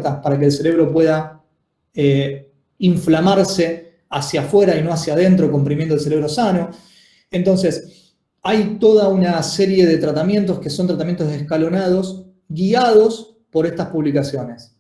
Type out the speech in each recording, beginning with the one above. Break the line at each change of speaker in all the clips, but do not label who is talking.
para que el cerebro pueda inflamarse hacia afuera y no hacia adentro, comprimiendo el cerebro sano. Entonces, hay toda una serie de tratamientos que son tratamientos escalonados, guiados por estas publicaciones.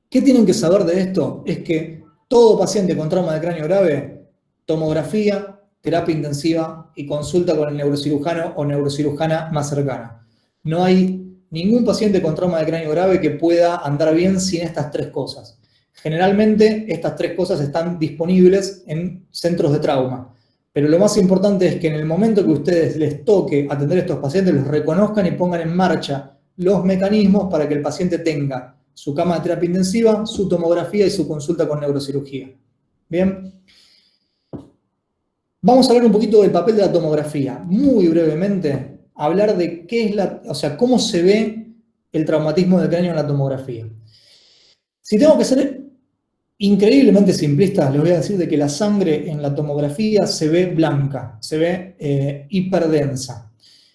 ¿Qué tienen que saber de esto? Es que todo paciente con trauma de cráneo grave, tomografía, terapia intensiva y consulta con el neurocirujano o neurocirujana más cercana. No hay ningún paciente con trauma de cráneo grave que pueda andar bien sin estas tres cosas. Generalmente estas tres cosas están disponibles en centros de trauma, pero lo más importante es que en el momento que ustedes les toque atender a estos pacientes, los reconozcan y pongan en marcha los mecanismos para que el paciente tenga su cama de terapia intensiva, su tomografía y su consulta con neurocirugía. Bien. Vamos a hablar un poquito del papel de la tomografía. Muy brevemente, hablar de qué es cómo se ve el traumatismo del cráneo en la tomografía. Si tengo que ser increíblemente simplista, les voy a decir de que la sangre en la tomografía se ve blanca, se ve hiperdensa.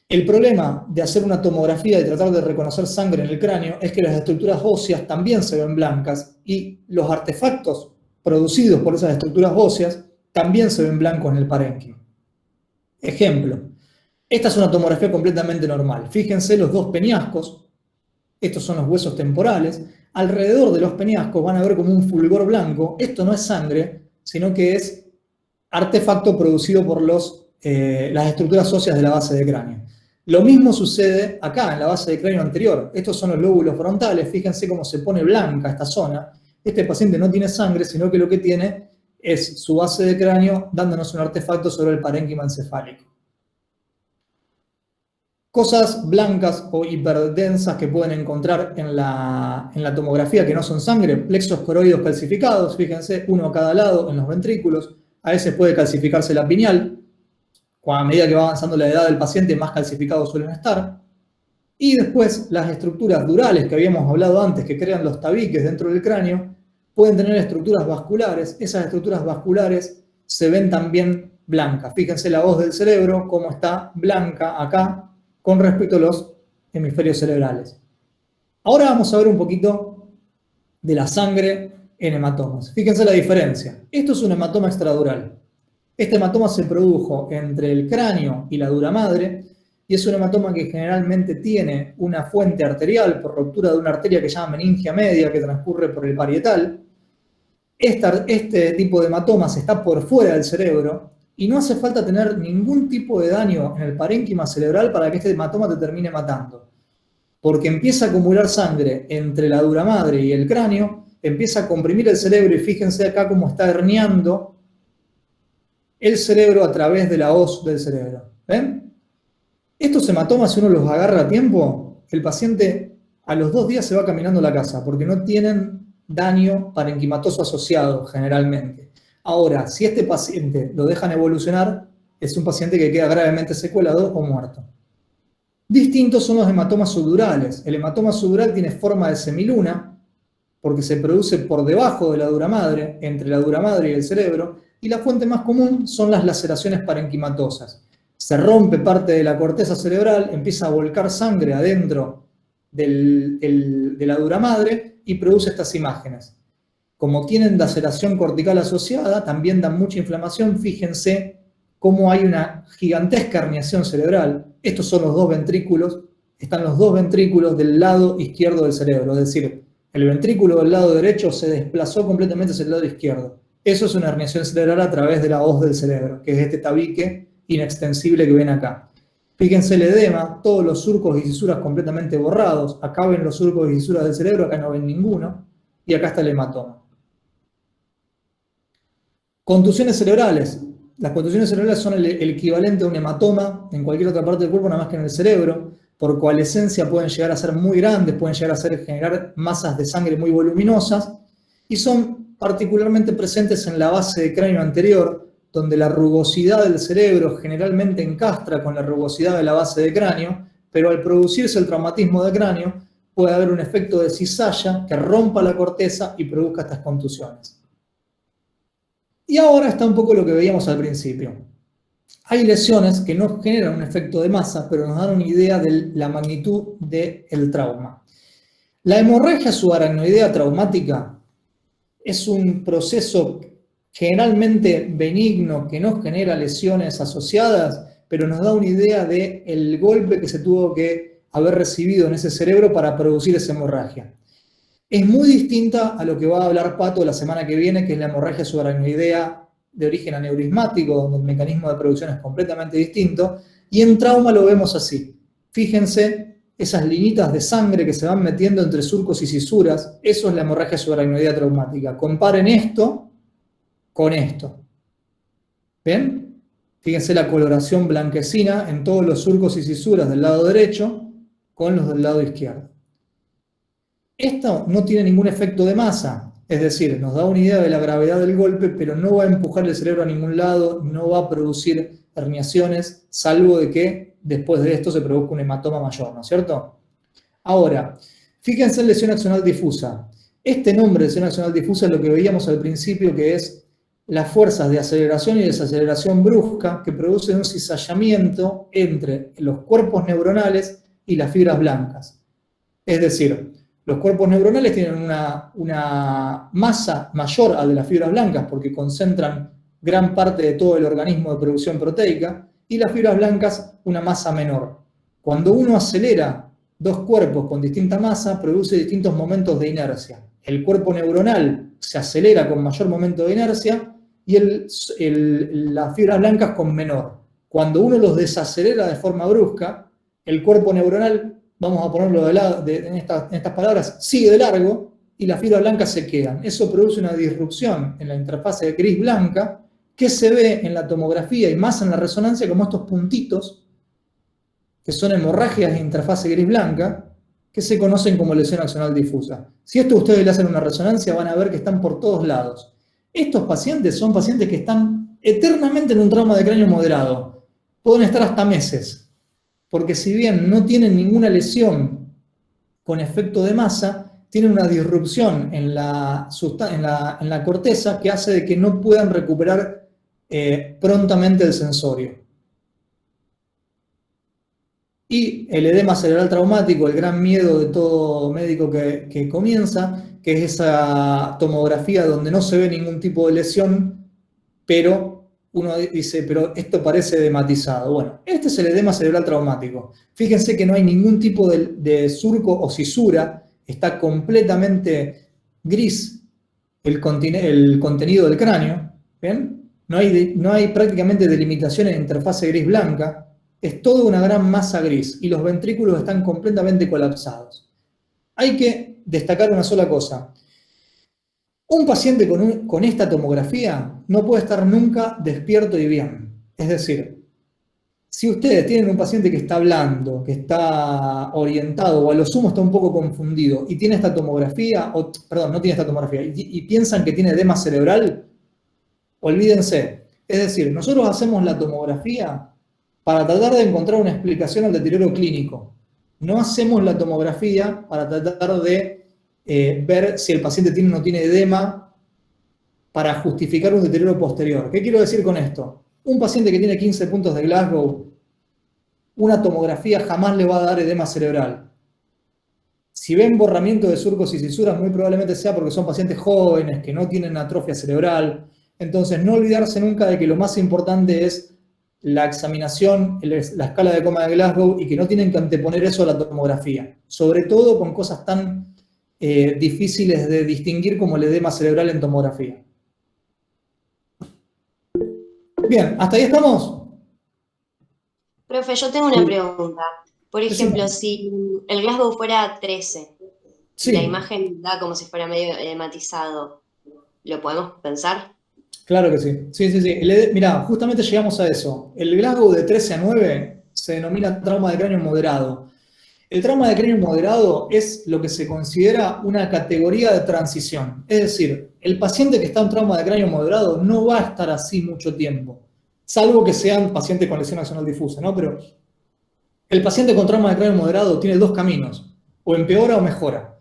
El problema de hacer una tomografía y tratar de reconocer sangre en el cráneo es que las estructuras óseas también se ven blancas y los artefactos producidos por esas estructuras óseas también se ven blancos en el parénquima. Ejemplo, esta es una tomografía completamente normal. Fíjense los dos peñascos, estos son los huesos temporales. Alrededor de los peñascos van a ver como un fulgor blanco. Esto no es sangre, sino que es artefacto producido por las estructuras óseas de la base de cráneo. Lo mismo sucede acá, en la base de cráneo anterior. Estos son los lóbulos frontales. Fíjense cómo se pone blanca esta zona. Este paciente no tiene sangre, sino que lo que tiene es su base de cráneo dándonos un artefacto sobre el parénquima encefálico. Cosas blancas o hiperdensas que pueden encontrar en la tomografía que no son sangre, plexos coroides calcificados, fíjense, uno a cada lado en los ventrículos. A veces puede calcificarse la pineal. A medida que va avanzando la edad del paciente, más calcificados suelen estar. Y después, las estructuras durales que habíamos hablado antes, que crean los tabiques dentro del cráneo, pueden tener estructuras vasculares. Esas estructuras vasculares se ven también blancas. Fíjense la hoz del cerebro, cómo está blanca acá con respecto a los hemisferios cerebrales. Ahora vamos a ver un poquito de la sangre en hematomas. Fíjense la diferencia. Esto es un hematoma extradural. Este hematoma se produjo entre el cráneo y la dura madre y es un hematoma que generalmente tiene una fuente arterial por ruptura de una arteria que se llama meningia media que transcurre por el parietal. Este tipo de hematomas está por fuera del cerebro y no hace falta tener ningún tipo de daño en el parénquima cerebral para que este hematoma te termine matando. Porque empieza a acumular sangre entre la dura madre y el cráneo, empieza a comprimir el cerebro y fíjense acá cómo está herniando el cerebro a través de la hoz del cerebro. ¿Ven? Estos hematomas, si uno los agarra a tiempo, el paciente a los 2 días se va caminando a la casa porque no tienen daño parenquimatoso asociado generalmente. Ahora, si este paciente lo dejan evolucionar, es un paciente que queda gravemente secuelado o muerto. Distintos son los hematomas subdurales. El hematoma subdural tiene forma de semiluna porque se produce por debajo de la dura madre, entre la dura madre y el cerebro, y la fuente más común son las laceraciones parenquimatosas. Se rompe parte de la corteza cerebral, empieza a volcar sangre adentro de la dura madre y produce estas imágenes. Como tienen laceración cortical asociada, también dan mucha inflamación. Fíjense cómo hay una gigantesca herniación cerebral. Estos son los dos ventrículos. Están los dos ventrículos del lado izquierdo del cerebro. Es decir, el ventrículo del lado derecho se desplazó completamente hacia el lado izquierdo. Eso es una herniación cerebral a través de la hoz del cerebro, que es este tabique inextensible que ven acá. Fíjense el edema, todos los surcos y fisuras completamente borrados. Acá ven los surcos y fisuras del cerebro, acá no ven ninguno. Y acá está el hematoma. Contusiones cerebrales. Las contusiones cerebrales son el equivalente a un hematoma en cualquier otra parte del cuerpo, nada más que en el cerebro. Por coalescencia pueden llegar a ser muy grandes, pueden llegar a generar masas de sangre muy voluminosas y son particularmente presentes en la base de cráneo anterior, donde la rugosidad del cerebro generalmente encastra con la rugosidad de la base de cráneo, pero al producirse el traumatismo de cráneo puede haber un efecto de cizalla que rompa la corteza y produzca estas contusiones. Y ahora está un poco lo que veíamos al principio. Hay lesiones que no generan un efecto de masa, pero nos dan una idea de la magnitud del trauma. La hemorragia subaracnoidea traumática es un proceso generalmente benigno que no genera lesiones asociadas, pero nos da una idea del golpe que se tuvo que haber recibido en ese cerebro para producir esa hemorragia. Es muy distinta a lo que va a hablar Pato la semana que viene, que es la hemorragia subaracnoidea de origen aneurismático, donde el mecanismo de producción es completamente distinto, y en trauma lo vemos así. Fíjense esas linitas de sangre que se van metiendo entre surcos y cisuras, eso es la hemorragia subaracnoidea traumática. Comparen esto con esto. ¿Ven? Fíjense la coloración blanquecina en todos los surcos y cisuras del lado derecho con los del lado izquierdo. Esto no tiene ningún efecto de masa, es decir, nos da una idea de la gravedad del golpe, pero no va a empujar el cerebro a ningún lado, no va a producir herniaciones, salvo de que después de esto se produzca un hematoma mayor, ¿no es cierto? Ahora, fíjense en lesión axonal difusa. Este nombre de lesión axonal difusa es lo que veíamos al principio, que es las fuerzas de aceleración y desaceleración brusca que producen un cizallamiento entre los cuerpos neuronales y las fibras blancas. Es decir, los cuerpos neuronales tienen una masa mayor a la de las fibras blancas porque concentran gran parte de todo el organismo de producción proteica, y las fibras blancas una masa menor. Cuando uno acelera dos cuerpos con distinta masa, produce distintos momentos de inercia. El cuerpo neuronal se acelera con mayor momento de inercia y las fibras blancas con menor. Cuando uno los desacelera de forma brusca, el cuerpo neuronal, vamos a ponerlo en estas palabras, sigue de largo y las fibras blancas se quedan. Eso produce una disrupción en la interfase gris-blanca que se ve en la tomografía y más en la resonancia como estos puntitos, que son hemorragias de interfase gris-blanca, que se conocen como lesión axonal difusa. Si esto ustedes le hacen una resonancia, van a ver que están por todos lados. Estos pacientes son pacientes que están eternamente en un trauma de cráneo moderado. Pueden estar hasta meses, porque si bien no tienen ninguna lesión con efecto de masa, tienen una disrupción en la corteza que hace de que no puedan recuperar prontamente el sensorio. Y el edema cerebral traumático, el gran miedo de todo médico que comienza, que es esa tomografía donde no se ve ningún tipo de lesión, pero uno dice, pero esto parece edematizado. Bueno, este es el edema cerebral traumático. Fíjense que no hay ningún tipo de surco o cisura, está completamente gris el contenido del cráneo, ¿ven? No hay prácticamente delimitación en interfase gris-blanca, es toda una gran masa gris y los ventrículos están completamente colapsados. Hay que destacar una sola cosa. Un paciente con esta tomografía no puede estar nunca despierto y bien. Es decir, si ustedes tienen un paciente que está hablando, que está orientado o a lo sumo está un poco confundido y tiene esta tomografía, perdón, no tiene esta tomografía, y piensan que tiene edema cerebral, olvídense. Es decir, nosotros hacemos la tomografía para tratar de encontrar una explicación al deterioro clínico. No hacemos la tomografía para tratar de ver si el paciente tiene o no tiene edema para justificar un deterioro posterior. ¿Qué quiero decir con esto? Un paciente que tiene 15 puntos de Glasgow, una tomografía jamás le va a dar edema cerebral. Si ven borramiento de surcos y cisuras, muy probablemente sea porque son pacientes jóvenes que no tienen atrofia cerebral. Entonces, no olvidarse nunca de que lo más importante es la examinación, la escala de coma de Glasgow, y que no tienen que anteponer eso a la tomografía. Sobre todo con cosas tan difíciles de distinguir como el edema cerebral en tomografía. Bien, ¿hasta ahí estamos?
Profe, yo tengo una pregunta. Por ejemplo, si el Glasgow fuera 13,
sí,
y la imagen da como si fuera medio edematizado, ¿lo podemos pensar?
Claro que sí. Sí. Mirá, justamente llegamos a eso. El Glasgow de 13 a 9 se denomina trauma de cráneo moderado. El trauma de cráneo moderado es lo que se considera una categoría de transición. Es decir, el paciente que está en trauma de cráneo moderado no va a estar así mucho tiempo, salvo que sean pacientes con lesión axonal difusa, ¿no? Pero el paciente con trauma de cráneo moderado tiene dos caminos, o empeora o mejora.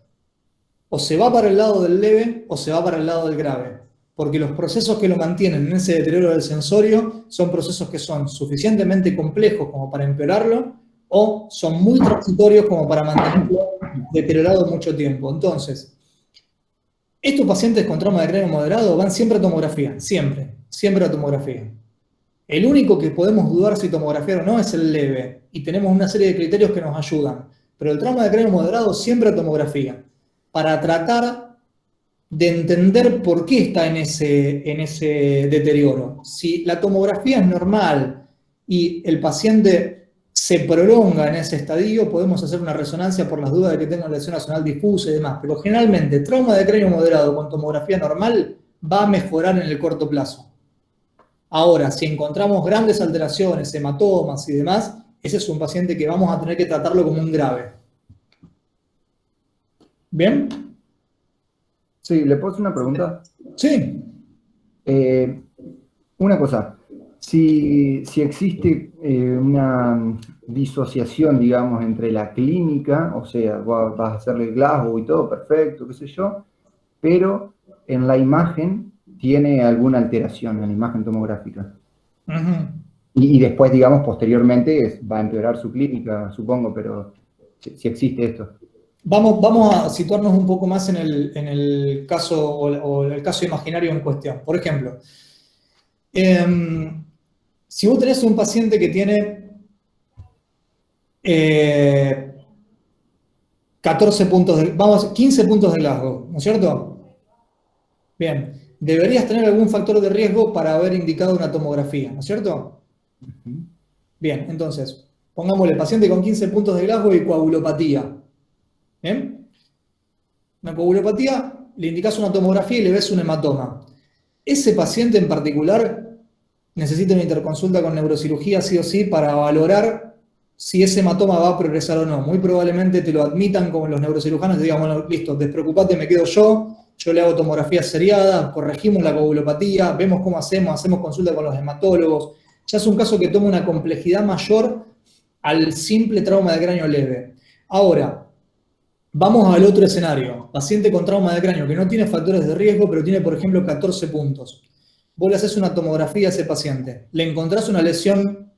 O se va para el lado del leve o se va para el lado del grave, porque los procesos que lo mantienen en ese deterioro del sensorio son procesos que son suficientemente complejos como para empeorarlo, o son muy transitorios como para mantenerlo deteriorado mucho tiempo. Entonces, estos pacientes con trauma de cráneo moderado van siempre a tomografía, siempre a tomografía. El único que podemos dudar si tomografiar o no es el leve, y tenemos una serie de criterios que nos ayudan. Pero el trauma de cráneo moderado siempre a tomografía, para tratar de entender por qué está en ese deterioro. Si la tomografía es normal y el paciente se prolonga en ese estadio, podemos hacer una resonancia por las dudas de que tenga lesión nacional difusa y demás. Pero generalmente, trauma de cráneo moderado con tomografía normal va a mejorar en el corto plazo. Ahora, si encontramos grandes alteraciones, hematomas y demás, ese es un paciente que vamos a tener que tratarlo como un grave. ¿Bien?
Sí, ¿le puedo hacer una pregunta?
Sí.
Una cosa, si existe una disociación, digamos, entre la clínica, o sea, vas a hacerle el Glasgow y todo, perfecto, qué sé yo, pero en la imagen tiene alguna alteración, en la imagen tomográfica. Y después, digamos, posteriormente va a empeorar su clínica, supongo, pero si existe esto.
Vamos a situarnos un poco más en el caso o el caso imaginario en cuestión. Por ejemplo, si vos tenés un paciente que tiene 14 puntos, 15 puntos de Glasgow, ¿no es cierto? Bien, deberías tener algún factor de riesgo para haber indicado una tomografía, ¿no es cierto? Bien, entonces, pongámosle paciente con 15 puntos de Glasgow y coagulopatía. ¿Bien? Una coagulopatía, le indicas una tomografía y le ves un hematoma. Ese paciente en particular necesita una interconsulta con neurocirugía sí o sí para valorar si ese hematoma va a progresar o no. Muy probablemente te lo admitan como los neurocirujanos y te digan, bueno, listo, despreocupate, me quedo yo le hago tomografía seriada, corregimos la coagulopatía, vemos cómo hacemos consulta con los hematólogos. Ya es un caso que toma una complejidad mayor al simple trauma de cráneo leve. Ahora, vamos al otro escenario. Paciente con trauma de cráneo que no tiene factores de riesgo, pero tiene, por ejemplo, 14 puntos. Vos le haces una tomografía a ese paciente. Le encontrás una lesión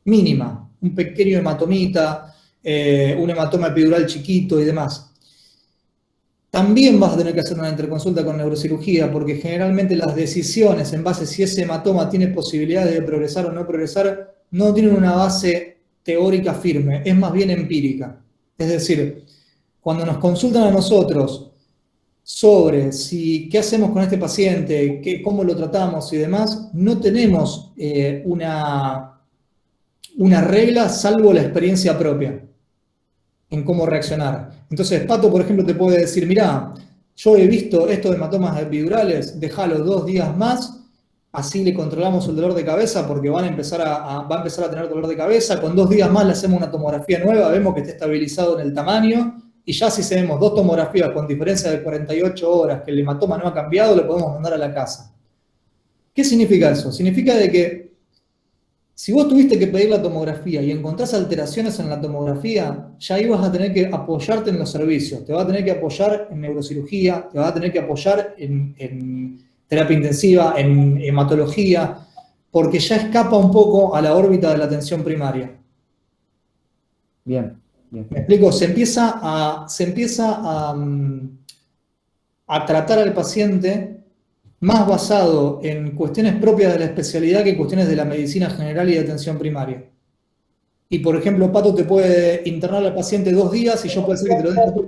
mínima, un pequeño hematomita, un hematoma epidural chiquito y demás. También vas a tener que hacer una interconsulta con neurocirugía, porque generalmente las decisiones en base a si ese hematoma tiene posibilidades de progresar o no progresar, no tienen una base teórica firme, es más bien empírica. Es decir, cuando nos consultan a nosotros sobre qué hacemos con este paciente, cómo lo tratamos y demás, no tenemos una regla salvo la experiencia propia en cómo reaccionar. Entonces, Pato, por ejemplo, te puede decir, mirá, yo he visto estos hematomas epidurales, déjalo 2 días más, así le controlamos el dolor de cabeza porque va a empezar a tener dolor de cabeza, con 2 días más le hacemos una tomografía nueva, vemos que esté estabilizado en el tamaño, y ya si hacemos 2 tomografías con diferencia de 48 horas que el hematoma no ha cambiado, le podemos mandar a la casa. ¿Qué significa eso? Significa de que si vos tuviste que pedir la tomografía y encontrás alteraciones en la tomografía, ya ahí vas a tener que apoyarte en los servicios, te vas a tener que apoyar en neurocirugía, te vas a tener que apoyar en terapia intensiva, en hematología, porque ya escapa un poco a la órbita de la atención primaria.
Bien.
¿Me explico? Se empieza a tratar al paciente más basado en cuestiones propias de la especialidad que cuestiones de la medicina general y de atención primaria. Y, por ejemplo, Pato te puede internar al paciente 2 días y yo puedo decir que te lo dejo.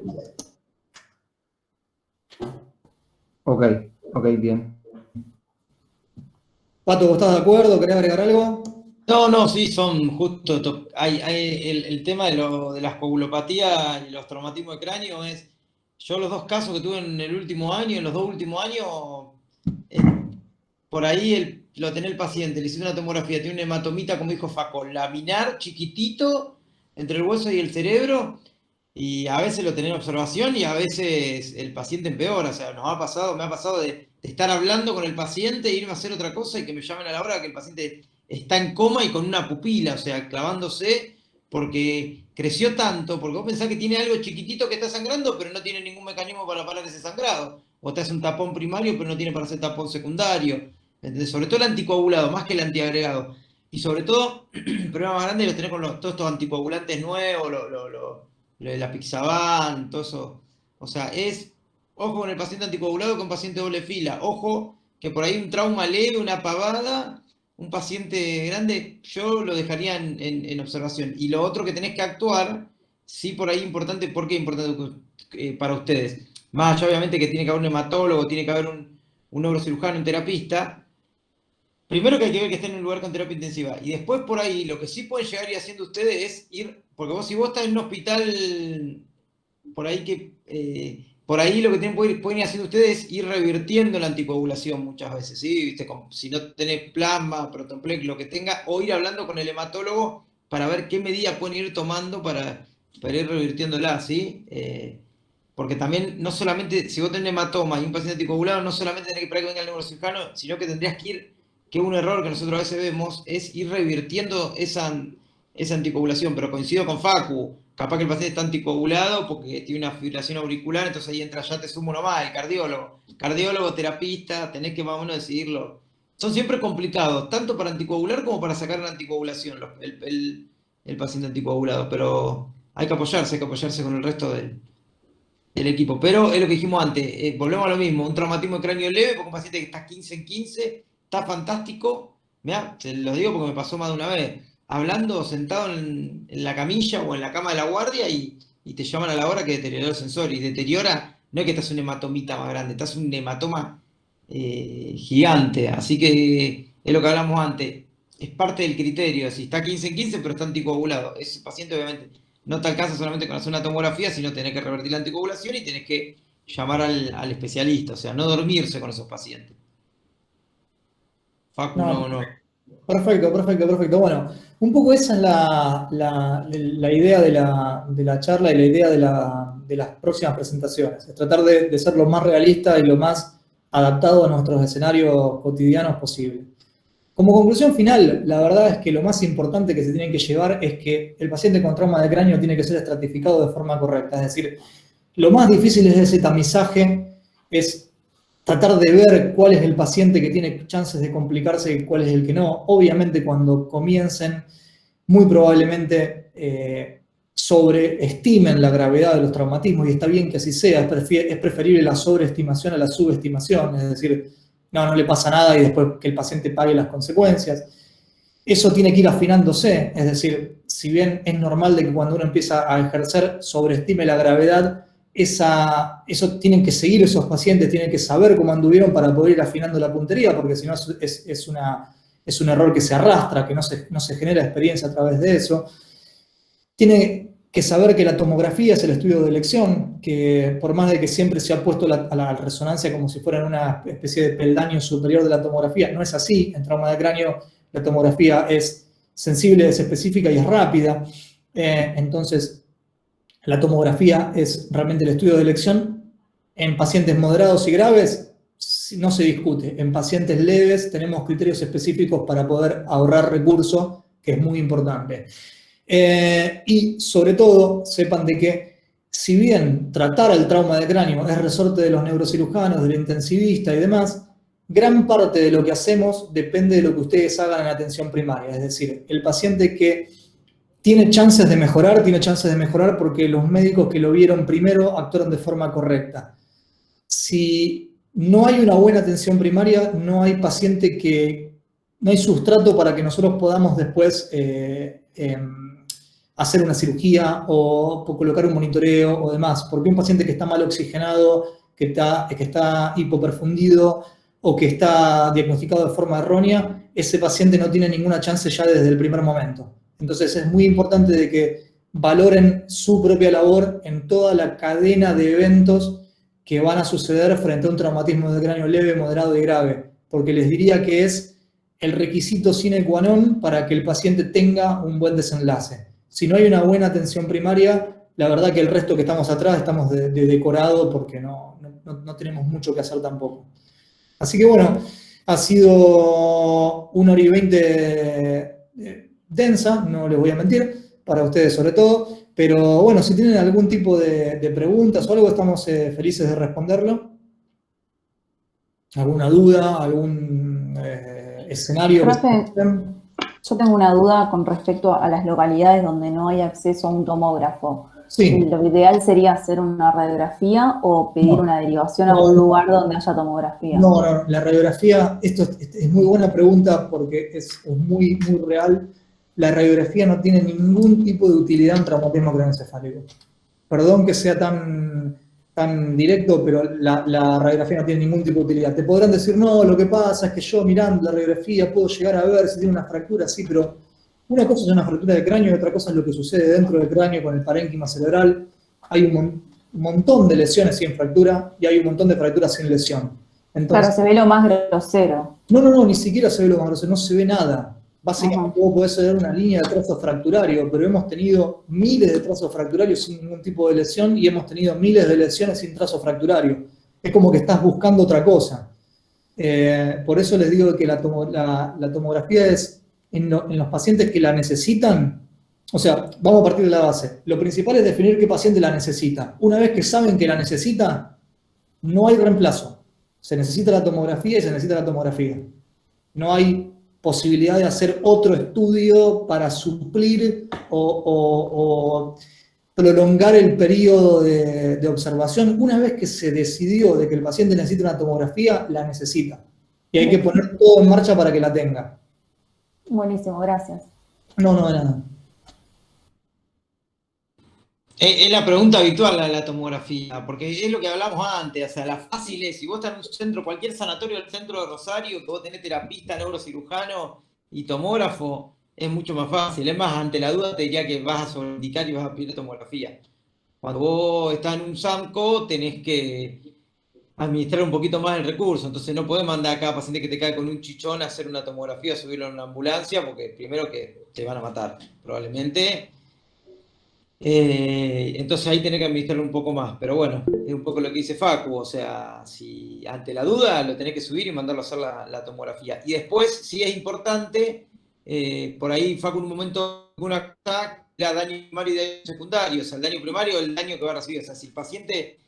Ok, bien.
Pato, ¿vos estás de acuerdo? ¿Querés agregar algo?
No, sí, son justo. Hay el tema de las coagulopatías y los traumatismos de cráneo es. Yo, los 2 casos que tuve en el último año, en los 2 últimos años, por ahí lo tenía el paciente, le hice una tomografía, tiene un hematomita, como dijo Faco, laminar, chiquitito, entre el hueso y el cerebro, y a veces lo tenía en observación y a veces el paciente empeora. O sea, me ha pasado de estar hablando con el paciente e irme a hacer otra cosa y que me llamen a la hora que el paciente está en coma y con una pupila, o sea, clavándose, porque creció tanto, porque vos pensás que tiene algo chiquitito que está sangrando, pero no tiene ningún mecanismo para parar ese sangrado. O te hace un tapón primario, pero no tiene para hacer tapón secundario. ¿Entendés? Sobre todo el anticoagulado, más que el antiagregado. Y sobre todo, el problema más grande lo tenés con todos estos anticoagulantes nuevos, lo de la Pixaban, todo eso. O sea, ojo con el paciente anticoagulado con paciente doble fila. Ojo que por ahí un trauma leve, una pavada, un paciente grande, yo lo dejaría en observación. Y lo otro que tenés que actuar, sí por ahí importante, ¿por qué importante para ustedes? Más allá obviamente que tiene que haber un hematólogo, tiene que haber un neurocirujano, un terapista. Primero que hay que ver que estén en un lugar con terapia intensiva. Y después por ahí, lo que sí pueden llegar a ir haciendo ustedes es ir, porque si vos estás en un hospital, por ahí lo que pueden ir haciendo ustedes es ir revirtiendo la anticoagulación muchas veces, ¿sí? ¿Viste? Si no tenés plasma, protonplex, lo que tenga, o ir hablando con el hematólogo para ver qué medidas pueden ir tomando para ir revirtiéndola, ¿sí? Porque también, no solamente, si vos tenés hematoma y un paciente anticoagulado, no solamente tenés que esperar que venga el neurocirujano, sino que tendrías que ir, que un error que nosotros a veces vemos, es ir revirtiendo esa anticoagulación, pero coincido con Facu, capaz que el paciente está anticoagulado porque tiene una fibrilación auricular, entonces ahí entra, ya te sumo uno más, el cardiólogo, terapista, tenés que más o menos decidirlo. Son siempre complicados, tanto para anticoagular como para sacar la anticoagulación, el paciente anticoagulado, pero hay que apoyarse con el resto del equipo. Pero es lo que dijimos antes, volvemos a lo mismo, un traumatismo de cráneo leve, porque un paciente que está 15 en 15, está fantástico, mirá, te lo digo porque me pasó más de una vez, hablando sentado en la camilla o en la cama de la guardia y te llaman a la hora que deterioró el sensor, y deteriora, no es que estás un hematomita más grande, estás un hematoma gigante, así que es lo que hablamos antes, es parte del criterio, si está 15 en 15 pero está anticoagulado, ese paciente obviamente no te alcanza solamente con hacer una tomografía, sino tenés que revertir la anticoagulación y tenés que llamar al especialista, o sea, no dormirse con esos pacientes. Facu, no.
Perfecto. Bueno, un poco esa es la idea de la charla y la idea de las próximas presentaciones. Es tratar de ser lo más realista y lo más adaptado a nuestros escenarios cotidianos posible. Como conclusión final, la verdad es que lo más importante que se tienen que llevar es que el paciente con trauma de cráneo tiene que ser estratificado de forma correcta. Es decir, lo más difícil es ese tamizaje, es tratar de ver cuál es el paciente que tiene chances de complicarse y cuál es el que no. Obviamente cuando comiencen, muy probablemente sobreestimen la gravedad de los traumatismos, y está bien que así sea, es preferible la sobreestimación a la subestimación, es decir, no le pasa nada y después que el paciente pague las consecuencias. Eso tiene que ir afinándose, es decir, si bien es normal de que cuando uno empieza a ejercer sobreestime la gravedad, eso tienen que seguir esos pacientes, tienen que saber cómo anduvieron para poder ir afinando la puntería, porque si no es un error que se arrastra, que no se genera experiencia a través de eso. Tiene que saber que la tomografía es el estudio de elección, que por más de que siempre se ha puesto a la resonancia como si fuera una especie de peldaño superior de la tomografía, no es así. En trauma de cráneo la tomografía es sensible, es específica y es rápida. Entonces, la tomografía es realmente el estudio de elección. En pacientes moderados y graves no se discute. En pacientes leves tenemos criterios específicos para poder ahorrar recursos, que es muy importante. Y sobre todo, sepan de que si bien tratar el trauma de cráneo es resorte de los neurocirujanos, del intensivista y demás, gran parte de lo que hacemos depende de lo que ustedes hagan en atención primaria. Es decir, el paciente que tiene chances de mejorar porque los médicos que lo vieron primero actuaron de forma correcta. Si no hay una buena atención primaria, no hay no hay sustrato para que nosotros podamos después hacer una cirugía o colocar un monitoreo o demás, porque un paciente que está mal oxigenado, que está hipoperfundido o que está diagnosticado de forma errónea, ese paciente no tiene ninguna chance ya desde el primer momento. Entonces es muy importante de que valoren su propia labor en toda la cadena de eventos que van a suceder frente a un traumatismo de cráneo leve, moderado y grave, porque les diría que es el requisito sine qua non para que el paciente tenga un buen desenlace. Si no hay una buena atención primaria, la verdad que el resto que estamos atrás estamos de decorado porque no tenemos mucho que hacer tampoco. Así que bueno, ha sido 1 hora y 20 densa, no les voy a mentir, para ustedes sobre todo, pero bueno, si tienen algún tipo de preguntas o algo, estamos felices de responderlo. ¿Alguna duda? ¿Algún escenario?
Yo tengo una duda con respecto a las localidades donde no hay acceso a un tomógrafo.
Sí.
Lo ideal sería hacer una radiografía o pedir una derivación a un lugar donde haya tomografía.
No, la radiografía, esto es muy buena pregunta porque es muy, muy real. La radiografía no tiene ningún tipo de utilidad en traumatismo craneoencefálico. Perdón que sea tan directo, pero la radiografía no tiene ningún tipo de utilidad. Te podrán decir, no, lo que pasa es que yo mirando la radiografía puedo llegar a ver si tiene una fractura, sí, pero una cosa es una fractura de cráneo y otra cosa es lo que sucede dentro del cráneo con el parénquima cerebral. Hay un montón de lesiones sin fractura y hay un montón de fracturas sin lesión. Entonces,
Claro, se ve lo más grosero.
no, ni siquiera se ve lo más grosero, no se ve nada. Básicamente vos podés ver una línea de trazo fracturario, pero hemos tenido miles de trazos fracturarios sin ningún tipo de lesión y hemos tenido miles de lesiones sin trazo fracturario. Es como que estás buscando otra cosa. Por eso les digo que la tomografía es en los pacientes que la necesitan. O sea, vamos a partir de la base. Lo principal es definir qué paciente la necesita. Una vez que saben que la necesita, no hay reemplazo. Se necesita la tomografía y se necesita la tomografía. No hay posibilidad de hacer otro estudio para suplir o prolongar el periodo de observación. Una vez que se decidió de que el paciente necesita una tomografía, la necesita. Y hay que poner todo en marcha para que la tenga.
Buenísimo, gracias.
No, de nada.
Es la pregunta habitual la tomografía, porque es lo que hablamos antes, o sea, la fácil es, si vos estás en un centro, cualquier sanatorio del centro de Rosario, que vos tenés terapista, neurocirujano y tomógrafo, es mucho más fácil. Es más, ante la duda te diría que vas a sobreindicar y vas a pedir tomografía. Cuando vos estás en un SAMCO, tenés que administrar un poquito más el recurso, entonces no podés mandar a cada paciente que te cae con un chichón a hacer una tomografía, subirlo en una ambulancia, porque primero que te van a matar, probablemente. Entonces ahí tenés que administrarlo un poco más, pero bueno, es un poco lo que dice Facu, o sea, si ante la duda lo tenés que subir y mandarlo a hacer la tomografía. Y después, si es importante, por ahí Facu en un momento, una era daño primario y daño secundario, o sea, el daño primario es el daño que va a recibir, o sea, si el paciente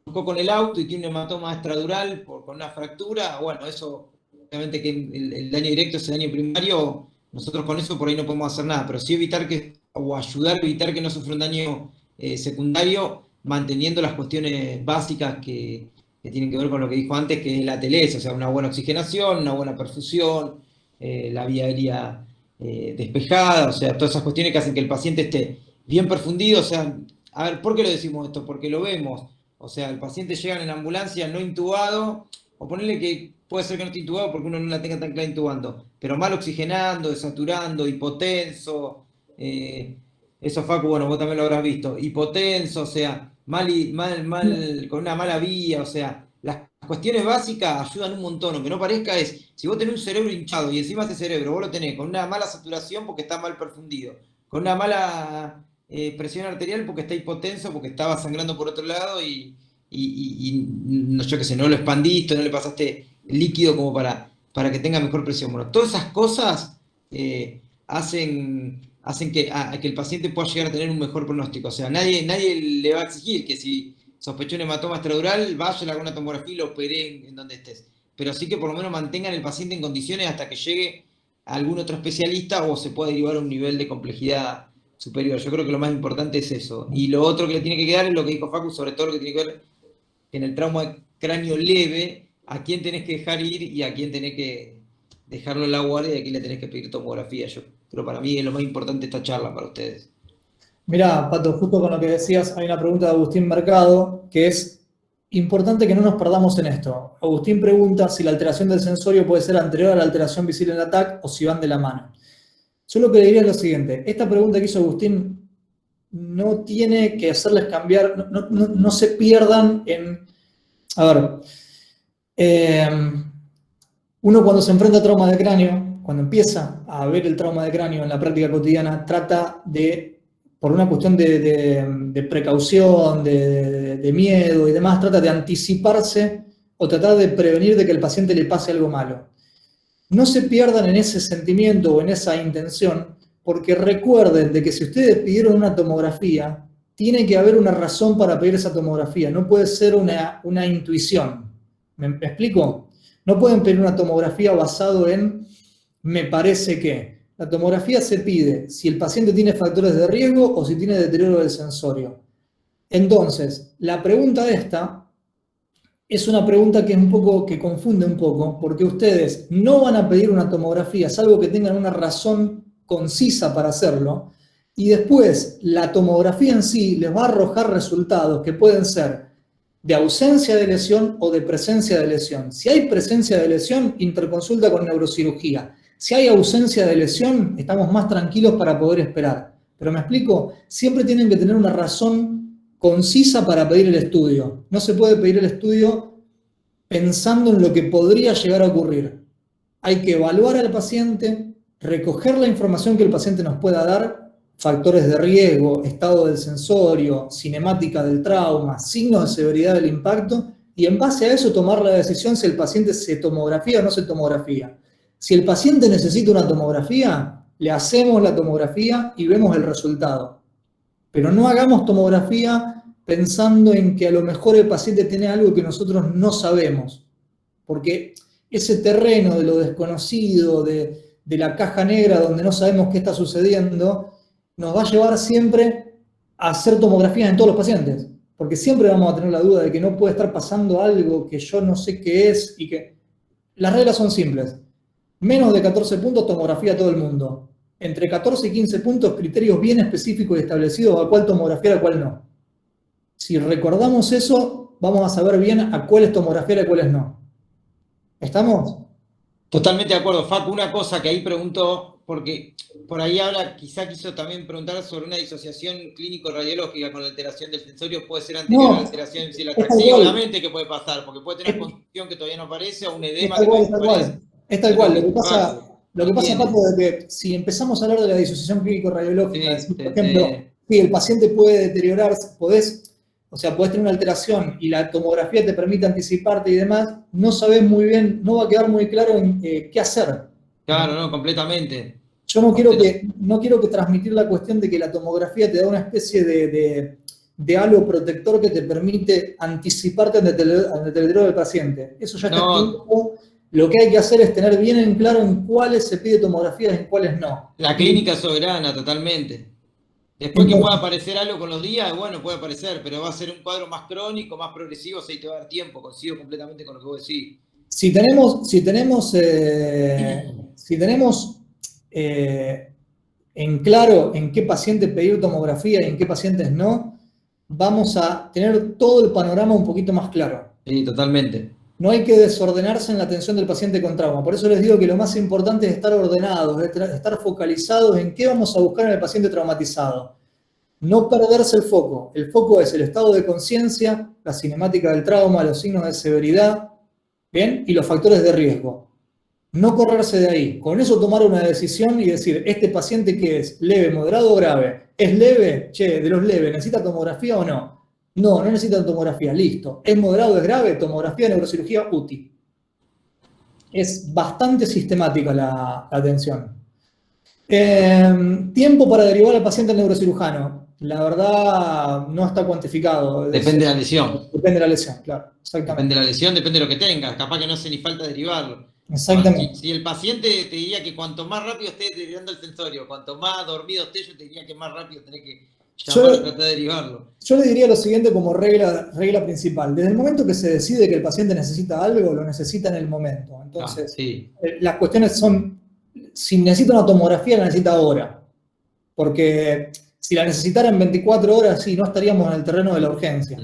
chocó con el auto y tiene un hematoma extradural con una fractura, bueno, eso, obviamente que el daño directo es el daño primario, nosotros con eso por ahí no podemos hacer nada, pero sí evitar o ayudar a evitar que no sufra un daño secundario, manteniendo las cuestiones básicas que tienen que ver con lo que dijo antes, que es la TLS, o sea, una buena oxigenación, una buena perfusión, la vía aérea despejada, o sea, todas esas cuestiones que hacen que el paciente esté bien perfundido, o sea, a ver, ¿por qué lo decimos esto? Porque lo vemos, o sea, el paciente llega en ambulancia no intubado, o ponerle que puede ser que no esté intubado porque uno no la tenga tan clara intubando, pero mal oxigenando, desaturando, hipotenso, eso Facu, bueno, vos también lo habrás visto, hipotenso, o sea, mal, con una mala vía, o sea, las cuestiones básicas ayudan un montón, aunque no parezca es, si vos tenés un cerebro hinchado y encima ese cerebro vos lo tenés con una mala saturación porque está mal perfundido, con una mala presión arterial porque está hipotenso, porque estaba sangrando por otro lado y no, yo qué sé, no lo expandiste, no le pasaste líquido como para que tenga mejor presión. Bueno, todas esas cosas hacen que el paciente pueda llegar a tener un mejor pronóstico. O sea, nadie le va a exigir que si sospechó un hematoma extradural, vaya a alguna tomografía y lo opere en donde estés. Pero sí que por lo menos mantengan el paciente en condiciones hasta que llegue a algún otro especialista o se pueda derivar a un nivel de complejidad superior. Yo creo que lo más importante es eso. Y lo otro que le tiene que quedar es lo que dijo Facu, sobre todo lo que tiene que ver en el trauma de cráneo leve, a quién tenés que dejar ir y a quién tenés que dejarlo en la guardia y a quién le tenés que pedir tomografía. Yo creo para mí es lo más importante esta charla para ustedes.
Mirá, Pato, justo con lo que decías, hay una pregunta de Agustín Mercado, que es importante que no nos perdamos en esto. Agustín pregunta si la alteración del sensorio puede ser anterior a la alteración visible en la TAC o si van de la mano. Yo lo que le diría es lo siguiente, esta pregunta que hizo Agustín no tiene que hacerles cambiar, no se pierdan en... A ver, uno cuando se enfrenta a trauma de cráneo, cuando empieza a ver el trauma de cráneo en la práctica cotidiana, trata de, por una cuestión de precaución, de miedo y demás, trata de anticiparse o tratar de prevenir de que al paciente le pase algo malo. No se pierdan en ese sentimiento o en esa intención, porque recuerden de que si ustedes pidieron una tomografía, tiene que haber una razón para pedir esa tomografía, no puede ser una intuición. ¿Me explico? No pueden pedir una tomografía basado en me parece que. La tomografía se pide si el paciente tiene factores de riesgo o si tiene deterioro del sensorio. Entonces, la pregunta esta es una pregunta que es un poco, que confunde un poco, porque ustedes no van a pedir una tomografía, salvo que tengan una razón concisa para hacerlo, y después la tomografía en sí les va a arrojar resultados que pueden ser de ausencia de lesión o de presencia de lesión. Si hay presencia de lesión, interconsulta con neurocirugía. Si hay ausencia de lesión, estamos más tranquilos para poder esperar. Pero me explico, siempre tienen que tener una razón concisa para pedir el estudio. No se puede pedir el estudio pensando en lo que podría llegar a ocurrir. Hay que evaluar al paciente, recoger la información que el paciente nos pueda dar, factores de riesgo, estado del sensorio, cinemática del trauma, signos de severidad del impacto, y en base a eso tomar la decisión si el paciente se tomografía o no se tomografía. Si el paciente necesita una tomografía, le hacemos la tomografía y vemos el resultado. Pero no hagamos tomografía pensando en que a lo mejor el paciente tiene algo que nosotros no sabemos. Porque ese terreno de lo desconocido, de la caja negra donde no sabemos qué está sucediendo, nos va a llevar siempre a hacer tomografías en todos los pacientes. Porque siempre vamos a tener la duda de que no puede estar pasando algo que yo no sé qué es y que... Las reglas son simples. Menos de 14 puntos, tomografía a todo el mundo. Entre 14 y 15 puntos, criterios bien específicos y establecidos a cuál tomografiar, a cuál no. Si recordamos eso, vamos a saber bien a cuáles tomografiar y a cuáles no. ¿Estamos?
Totalmente de acuerdo. Facu, una cosa que ahí preguntó, porque por ahí habla, quizá quiso también preguntar sobre una disociación clínico-radiológica con la alteración del sensorio, puede ser anterior a la alteración de la ataxia, obviamente que puede pasar, porque puede tener confusión que todavía no aparece o un edema que todavía no aparece.
Es tal cual. Lo que pasa, Paco, es que si empezamos a hablar de la disociación clínico-radiológica, por ejemplo, si el paciente puede deteriorarse, podés tener una alteración y la tomografía te permite anticiparte y demás, no sabés muy bien, no va a quedar muy claro en qué hacer.
Claro, no, completamente.
Yo no quiero que transmitir la cuestión de que la tomografía te da una especie de halo protector que te permite anticiparte ante el deterioro del paciente. Eso ya está escrito. Lo que hay que hacer es tener bien en claro en cuáles se pide tomografía y en cuáles no.
La clínica soberana, totalmente. Después que pueda aparecer algo con los días, bueno, puede aparecer, pero va a ser un cuadro más crónico, más progresivo, si te va a dar tiempo, coincido completamente con lo que vos decís. Si tenemos en claro en qué paciente pedir tomografía y en qué pacientes no, vamos a tener todo el panorama un poquito más claro. Sí, totalmente.
No hay que desordenarse en la atención del paciente con trauma. Por eso les digo que lo más importante es estar ordenados, estar focalizados en qué vamos a buscar en el paciente traumatizado. No perderse el foco. El foco es el estado de conciencia, la cinemática del trauma, los signos de severidad, ¿bien? Y los factores de riesgo. No correrse de ahí. Con eso tomar una decisión y decir, ¿este paciente qué es? ¿Leve, moderado o grave? ¿Es leve? Che, de los leves, ¿necesita tomografía o no? No necesita tomografía, listo. ¿Es moderado, es grave? Tomografía, neurocirugía, UTI. Es bastante sistemática la atención. Tiempo para derivar al paciente al neurocirujano. La verdad no está cuantificado.
Depende de la lesión.
Depende de la lesión, claro. Exactamente.
Depende de la lesión, depende de lo que tengas. Capaz que no hace ni falta derivarlo.
Exactamente.
Si el paciente te diría que cuanto más rápido esté deteriorando el sensorio, cuanto más dormido esté, yo te diría que más rápido tenés que llamar a tratar de derivarlo.
Yo le diría lo siguiente como regla principal. Desde el momento que se decide que el paciente necesita algo, lo necesita en el momento. Entonces, las cuestiones son, si necesita una tomografía, la necesita ahora. Porque si la necesitara en 24 horas, sí, no estaríamos en el terreno de la urgencia.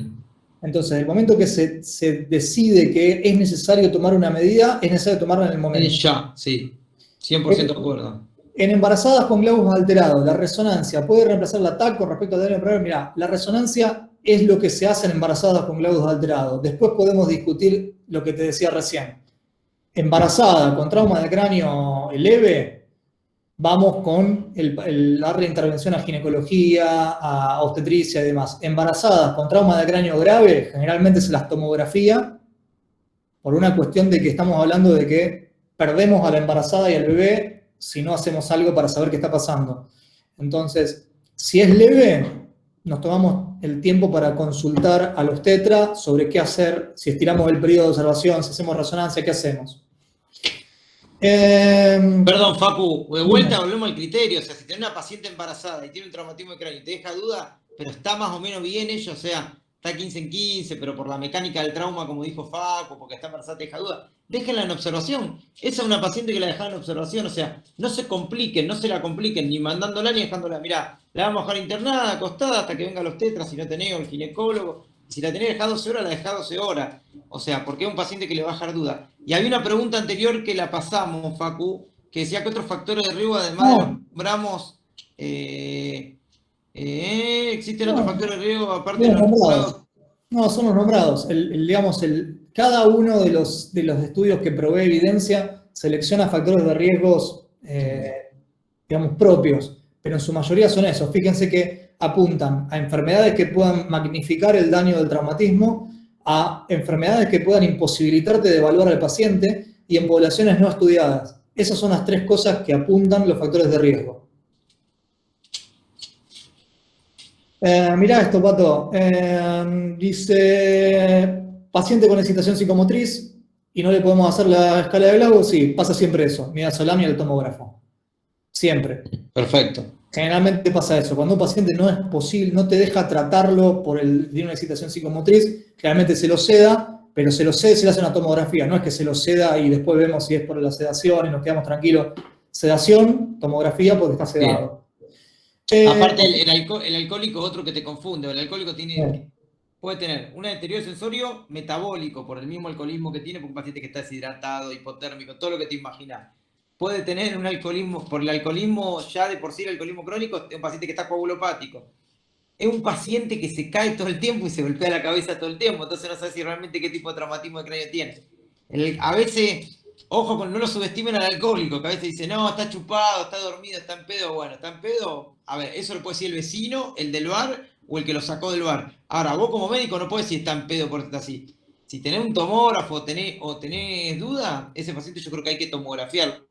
Entonces, el momento que se decide que es necesario tomar una medida, es necesario tomarla en el momento.
Ya, sí. 100% de acuerdo.
En embarazadas con globos alterados, la resonancia puede reemplazar la TAC con respecto a ADN primario. Mirá, la resonancia es lo que se hace en embarazadas con globos alterados. Después podemos discutir lo que te decía recién. Embarazada con trauma de cráneo leve, vamos con darle intervención a ginecología, a obstetricia y demás. Embarazadas con trauma de cráneo grave, generalmente se las tomografía por una cuestión de que estamos hablando de que perdemos a la embarazada y al bebé si no hacemos algo para saber qué está pasando. Entonces, si es leve, nos tomamos el tiempo para consultar al obstetra sobre qué hacer, si estiramos el periodo de observación, si hacemos resonancia, qué hacemos.
Perdón, Facu, de vuelta volvemos al criterio. O sea, si tenés una paciente embarazada y tiene un traumatismo de cráneo y te deja duda, pero está más o menos bien ella, o sea, está 15 en 15, pero por la mecánica del trauma, como dijo Facu, porque está embarazada te deja duda, déjenla en observación. Esa es una paciente que la dejaron en observación, o sea, no se compliquen, no se la compliquen, ni mandándola ni dejándola. Mirá, la vamos a dejar internada, acostada, hasta que vengan los tetras, si no tenés, o el ginecólogo. Si la tenés dejada 12 horas, la dejás 12 horas. O sea, porque es un paciente que le va a dejar duda. Y había una pregunta anterior que la pasamos, Facu, que decía que otros factores de riesgo, además de los nombramos, existen otros factores de riesgo aparte de los nombrados.
No, son los nombrados. Digamos, cada uno de los estudios que provee evidencia selecciona factores de riesgos, digamos, propios, pero en su mayoría son esos. Fíjense que apuntan a enfermedades que puedan magnificar el daño del traumatismo, a enfermedades que puedan imposibilitarte de evaluar al paciente y en poblaciones no estudiadas. Esas son las tres cosas que apuntan los factores de riesgo. Mirá esto, Pato. Dice, paciente con excitación psicomotriz y no le podemos hacer la escala de Glasgow. Sí, pasa siempre eso. Midazolam y el tomógrafo. Siempre.
Perfecto.
Generalmente pasa eso. Cuando un paciente no es posible, no te deja tratarlo tiene una excitación psicomotriz, generalmente se lo seda, pero se lo cede, se le hace una tomografía. No es que se lo ceda y después vemos si es por la sedación y nos quedamos tranquilos. Sedación, tomografía porque está sedado.
Aparte, el alcohólico es otro que te confunde. El alcohólico puede tener un deterioro sensorio metabólico por el mismo alcoholismo que tiene, porque un paciente que está deshidratado, hipotérmico, todo lo que te imaginas. Puede tener un alcoholismo, por el alcoholismo ya de por sí, el alcoholismo crónico, es un paciente que está coagulopático. Es un paciente que se cae todo el tiempo y se golpea la cabeza todo el tiempo, entonces no sabes si realmente qué tipo de traumatismo de cráneo tiene. A veces, ojo, no lo subestimen al alcohólico, que a veces dice, no, está chupado, está dormido, está en pedo. Bueno, está en pedo, a ver, eso lo puede decir el vecino, el del bar o el que lo sacó del bar. Ahora, vos como médico no podés decir está en pedo porque está así. Si tenés un tomógrafo o tenés duda, ese paciente yo creo que hay que tomografiarlo.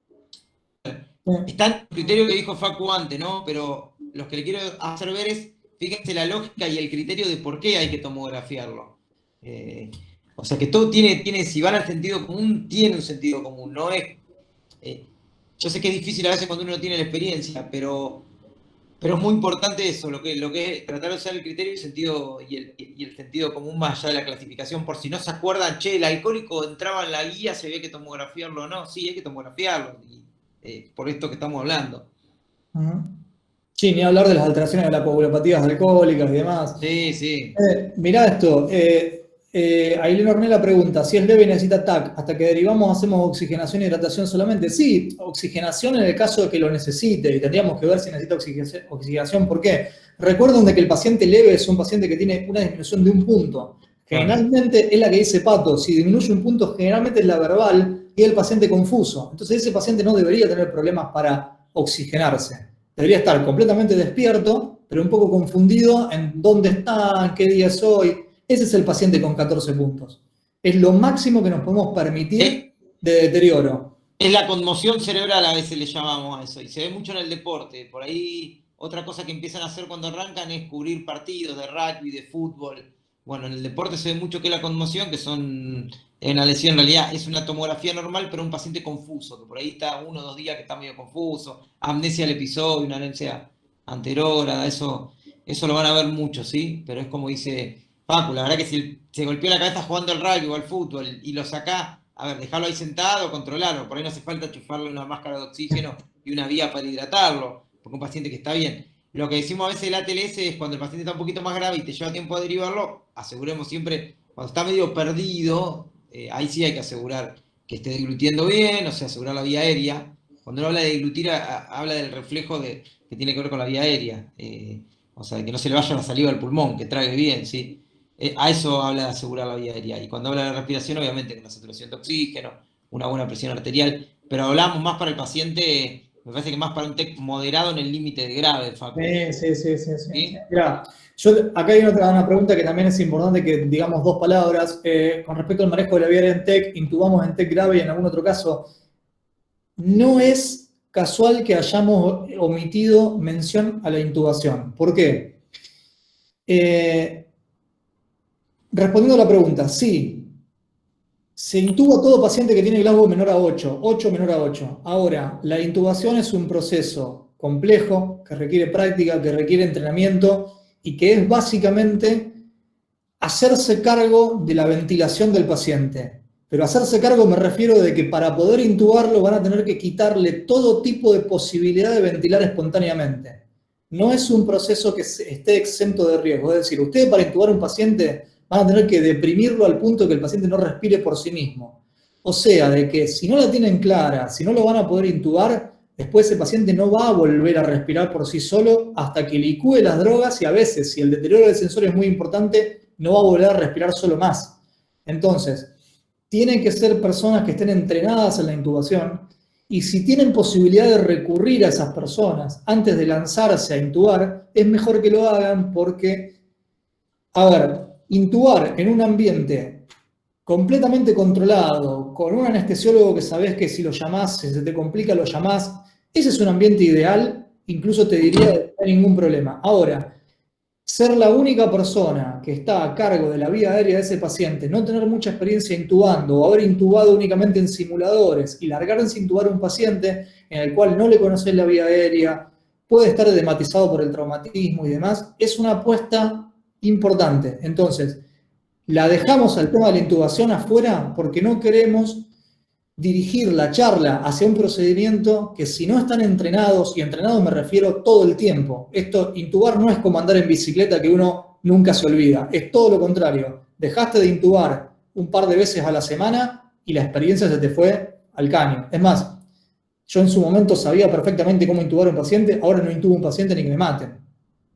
Está en el criterio que dijo Facu antes, ¿no? Pero lo que le quiero hacer ver es, fíjense la lógica y el criterio de por qué hay que tomografiarlo. O sea que todo tiene, si van al sentido común, tiene un sentido común, no es... yo sé que es difícil a veces cuando uno no tiene la experiencia, pero es muy importante eso, lo que es tratar de usar el criterio y el sentido común más allá de la clasificación, por si no se acuerdan, che, el alcohólico entraba en la guía, se había que tomografiarlo o no, sí, hay que tomografiarlo. Por esto que estamos hablando.
Sí, ni hablar de las alteraciones de las coagulopatías alcohólicas y demás.
Sí, sí.
Mirá esto, Ailén Ornella pregunta, si es leve necesita TAC, hasta que derivamos hacemos oxigenación y hidratación solamente. Sí, oxigenación en el caso de que lo necesite, y tendríamos que ver si necesita oxigenación. ¿Por qué? Recuerden de que el paciente leve es un paciente que tiene una disminución de un punto. Generalmente es la que dice Pato, si disminuye un punto generalmente es la verbal y el paciente confuso. Entonces ese paciente no debería tener problemas para oxigenarse. Debería estar completamente despierto, pero un poco confundido en dónde está, en qué día es hoy. Ese es el paciente con 14 puntos. Es lo máximo que nos podemos permitir de deterioro.
Es la conmoción cerebral, a veces le llamamos a eso, y se ve mucho en el deporte. Por ahí, otra cosa que empiezan a hacer cuando arrancan es cubrir partidos de rugby, de fútbol. Bueno, en el deporte se ve mucho que la conmoción, que son una lesión, en realidad es una tomografía normal, pero un paciente confuso, que por ahí está 1 o 2 días que está medio confuso, amnesia al episodio, una amnesia anterógrada, eso lo van a ver mucho, ¿sí? Pero es como dice Facu, la verdad que si se golpeó la cabeza jugando al rugby o al fútbol y lo sacá, a ver, dejarlo ahí sentado, controlarlo, por ahí no hace falta chufarle una máscara de oxígeno y una vía para hidratarlo, porque un paciente que está bien. Lo que decimos a veces del ATLS es cuando el paciente está un poquito más grave y te lleva tiempo a derivarlo, aseguremos siempre, cuando está medio perdido, ahí sí hay que asegurar que esté deglutiendo bien, o sea, asegurar la vía aérea. Cuando uno habla de deglutir, habla del reflejo que tiene que ver con la vía aérea. O sea, que no se le vaya la saliva al pulmón, que trague bien, ¿sí? A eso habla de asegurar la vía aérea. Y cuando habla de respiración, obviamente, con la saturación de oxígeno, una buena presión arterial, pero hablamos más para el paciente... Me parece que más para un TEC moderado en el límite de grave, Facu.
Sí. Mirá, acá hay una pregunta que también es importante que digamos 2 palabras. Con respecto al manejo de la vía aérea en TEC, intubamos en TEC grave y en algún otro caso. No es casual que hayamos omitido mención a la intubación. ¿Por qué? Respondiendo a la pregunta, sí. Se intuba todo paciente que tiene Glasgow menor a 8, 8 menor a 8. Ahora, la intubación es un proceso complejo, que requiere práctica, que requiere entrenamiento y que es básicamente hacerse cargo de la ventilación del paciente. Pero hacerse cargo me refiero de que para poder intubarlo van a tener que quitarle todo tipo de posibilidad de ventilar espontáneamente. No es un proceso que esté exento de riesgo. Es decir, ustedes para intubar a un paciente van a tener que deprimirlo al punto de que el paciente no respire por sí mismo. O sea, de que si no la tienen clara, si no lo van a poder intubar, después ese paciente no va a volver a respirar por sí solo hasta que licúe las drogas y a veces, si el deterioro del sensor es muy importante, no va a volver a respirar solo más. Entonces, tienen que ser personas que estén entrenadas en la intubación y si tienen posibilidad de recurrir a esas personas antes de lanzarse a intubar, es mejor que lo hagan porque, a ver, intubar en un ambiente completamente controlado, con un anestesiólogo que sabés que si lo llamás, si se te complica, lo llamás, ese es un ambiente ideal, incluso te diría que no hay ningún problema. Ahora, ser la única persona que está a cargo de la vía aérea de ese paciente, no tener mucha experiencia intubando o haber intubado únicamente en simuladores y largarse a intubar a un paciente en el cual no le conoces la vía aérea, puede estar edematizado por el traumatismo y demás, es una apuesta importante. Entonces, la dejamos al tema de la intubación afuera porque no queremos dirigir la charla hacia un procedimiento que si no están entrenados, y entrenados me refiero todo el tiempo, esto, intubar no es como andar en bicicleta que uno nunca se olvida, es todo lo contrario, dejaste de intubar un par de veces a la semana y la experiencia se te fue al caño. Es más, yo en su momento sabía perfectamente cómo intubar a un paciente, ahora no intubo a un paciente ni que me maten.